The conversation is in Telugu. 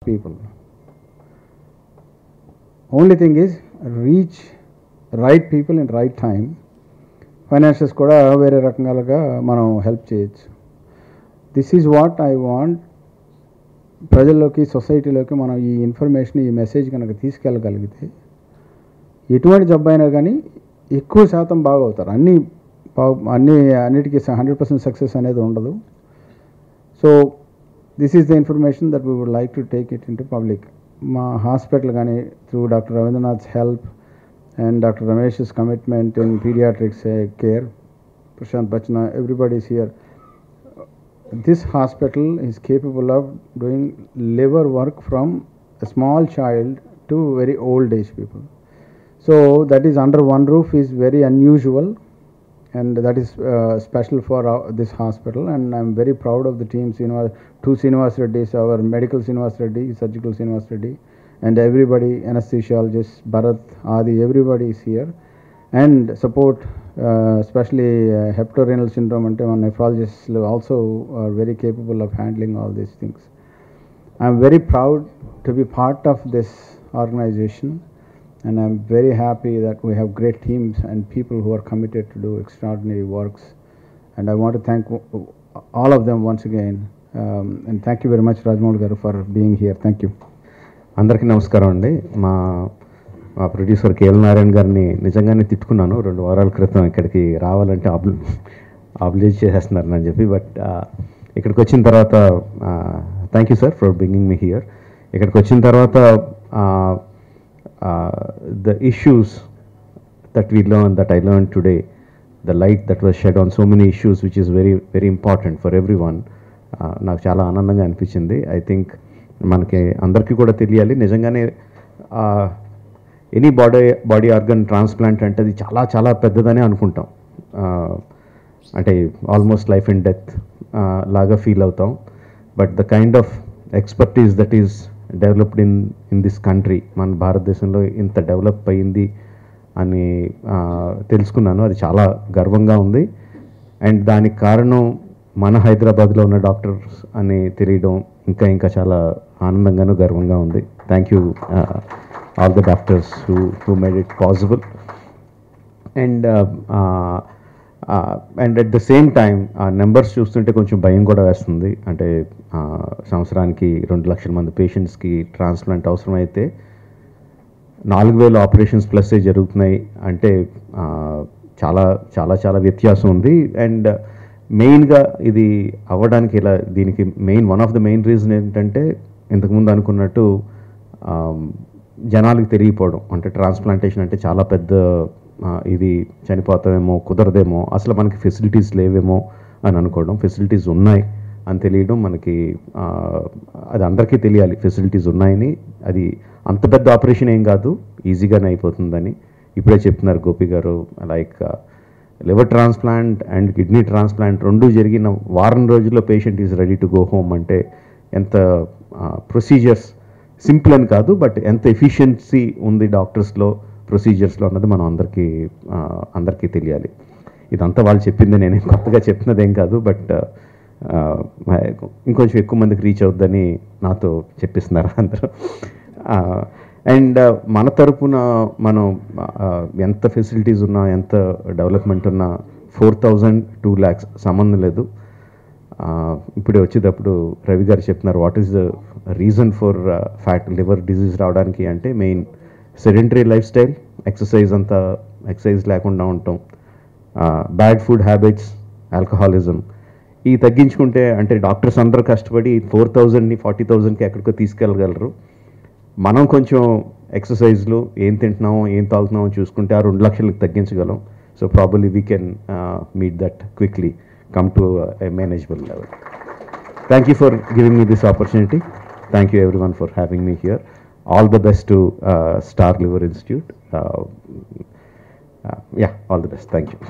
people. Only thing is reach right people in right time. Financials కూడా వేరే రకాలుగా మనం హెల్ప్ చేయొచ్చు. This is what I want. ప్రజల్లోకి సొసైటీలోకి మనం ఈ ఇన్ఫర్మేషన్ ఈ మెసేజ్ కనుక తీసుకెళ్ళగలిగితే ఎటువంటి జబ్బు అయినా కానీ ఎక్కువ శాతం బాగవుతారు. అన్నిటికీ 100% సక్సెస్ అనేది ఉండదు. So this is the information that we would like to take it in to public. మా హాస్పిటల్ కానీ through doctor Ravindranath's help and Dr. Ramesh's commitment in pediatrics care, Prashant Bachna, everybody is here. This hospital is capable of doing liver work from a small child to very old age people. So that is under one roof is very unusual, and that is special for this hospital, and I am very proud of the teams, two Srinivas Reddys, our medical Srinivas Reddy, surgical Srinivas Reddy, and everybody, anesthesiologists, Bharat, Adi, everybody is here, and support especially hepatorenal syndrome and nephrologists also are very capable of handling all these things. I am very proud to be part of this organization, and I am very happy that we have great teams and people who are committed to do extraordinary works, and I want to thank all of them once again, and thank you very much Rajmohan garu for being here. Thank you. అందరికీ నమస్కారం అండి. మా ప్రొడ్యూసర్ కేఎల్ నారాయణ గారిని నిజంగానే తిట్టుకున్నాను 2 వారాల క్రితం. ఇక్కడికి రావాలంటే ఆబ్లిజ్ చేసేస్తున్నారు అని చెప్పి. బట్ ఇక్కడికి వచ్చిన తర్వాత thank you sir for bringing me here. ఇక్కడికి వచ్చిన తర్వాత the issues that we learn that I learn today, the light that was shed on so many issues which is very very important for every one. నాకు చాలా ఆనందంగా అనిపించింది. ఐ థింక్ మనకి అందరికీ కూడా తెలియాలి, నిజంగానే ఎనీ బాడీ ఆర్గన్ ట్రాన్స్ప్లాంట్ అంటే అది చాలా చాలా పెద్దదని అనుకుంటాం. అంటే ఆల్మోస్ట్ లైఫ్ అండ్ డెత్ లాగా ఫీల్ అవుతాం. But the kind of expertise that is developed in this country, మన భారతదేశంలో ఇంత డెవలప్ అయ్యింది అని తెలుసుకున్నాను. అది చాలా గర్వంగా ఉంది. అండ్ దానికి కారణం మన హైదరాబాద్లో ఉన్న డాక్టర్స్ అని తెలియడం ఇంకా చాలా ఆనందంగాను గర్వంగా ఉంది. Thank you all the doctors who made it possible. And at the same time ఆ నెంబర్స్ చూస్తుంటే కొంచెం భయం కూడా వేస్తుంది. అంటే సంవత్సరానికి 2 లక్షల మంది పేషెంట్స్కి ట్రాన్స్ప్లాంట్ అవసరమైతే 4,000 ఆపరేషన్స్ ప్లస్సే జరుగుతున్నాయి అంటే చాలా చాలా చాలా వ్యత్యాసం ఉంది. అండ్ మెయిన్గా ఇది అవ్వడానికి ఇలా దీనికి one of the main reason ఏంటంటే ఇంతకుముందు అనుకున్నట్టు జనాలకు తెలియపోవడం. అంటే ట్రాన్స్ప్లాంటేషన్ అంటే చాలా పెద్ద ఇది, చనిపోతామేమో, కుదరదేమో, అసలు మనకి ఫెసిలిటీస్ లేవేమో అని అనుకోవడం. ఫెసిలిటీస్ ఉన్నాయి అని తెలియడం మనకి, అది అందరికీ తెలియాలి ఫెసిలిటీస్ ఉన్నాయని. అది అంత పెద్ద ఆపరేషన్ ఏం కాదు, ఈజీగానే అయిపోతుందని ఇప్పుడే చెప్తున్నారు గోపి గారు. Like liver transplant and kidney transplant 2 జరిగిన వారం రోజుల్లో patient is ready to go home. అంటే ఎంత ప్రొసీజర్స్ సింపుల్ అని కాదు, బట్ ఎంత ఎఫిషియన్సీ ఉంది డాక్టర్స్లో, ప్రొసీజర్స్లో అన్నది మనం అందరికీ తెలియాలి. ఇదంతా వాళ్ళు చెప్పింది, నేనేం కొత్తగా చెప్పినదేం కాదు. బట్ ఇంకొంచెం ఎక్కువ మందికి రీచ్ అవుద్దని నాతో చెప్పిస్తున్నారు అందరూ. అండ్ మన తరపున మనం ఎంత ఫెసిలిటీస్ ఉన్నా, ఎంత డెవలప్మెంట్ ఉన్నా 4,000 2 lakhs సంబంధం లేదు. ఇప్పుడే వచ్చేటప్పుడు రవి గారు చెప్తున్నారు what is the reason for liver disease రావడానికి అంటే main sedentary life style, exercise లేకుండా ఉంటాం, బ్యాడ్ ఫుడ్ హ్యాబిట్స్, ఆల్కహాలిజం. ఇవి తగ్గించుకుంటే అంటే డాక్టర్స్ అందరూ కష్టపడి 4,000ని 40,000కి ఎక్కడికో తీసుకెళ్ళగలరు. మనం కొంచెం ఎక్సర్సైజ్లు ఏం తింటున్నామో ఏం తాగుతున్నామో చూసుకుంటే ఆ 2 లక్షలకు తగ్గించగలం. So probably we can meet that quickly, come to a manageable level. Thank you for giving me this opportunity. Thank you everyone for having me here. All the best to Star Liver Institute. Yeah, all the best. Thank you.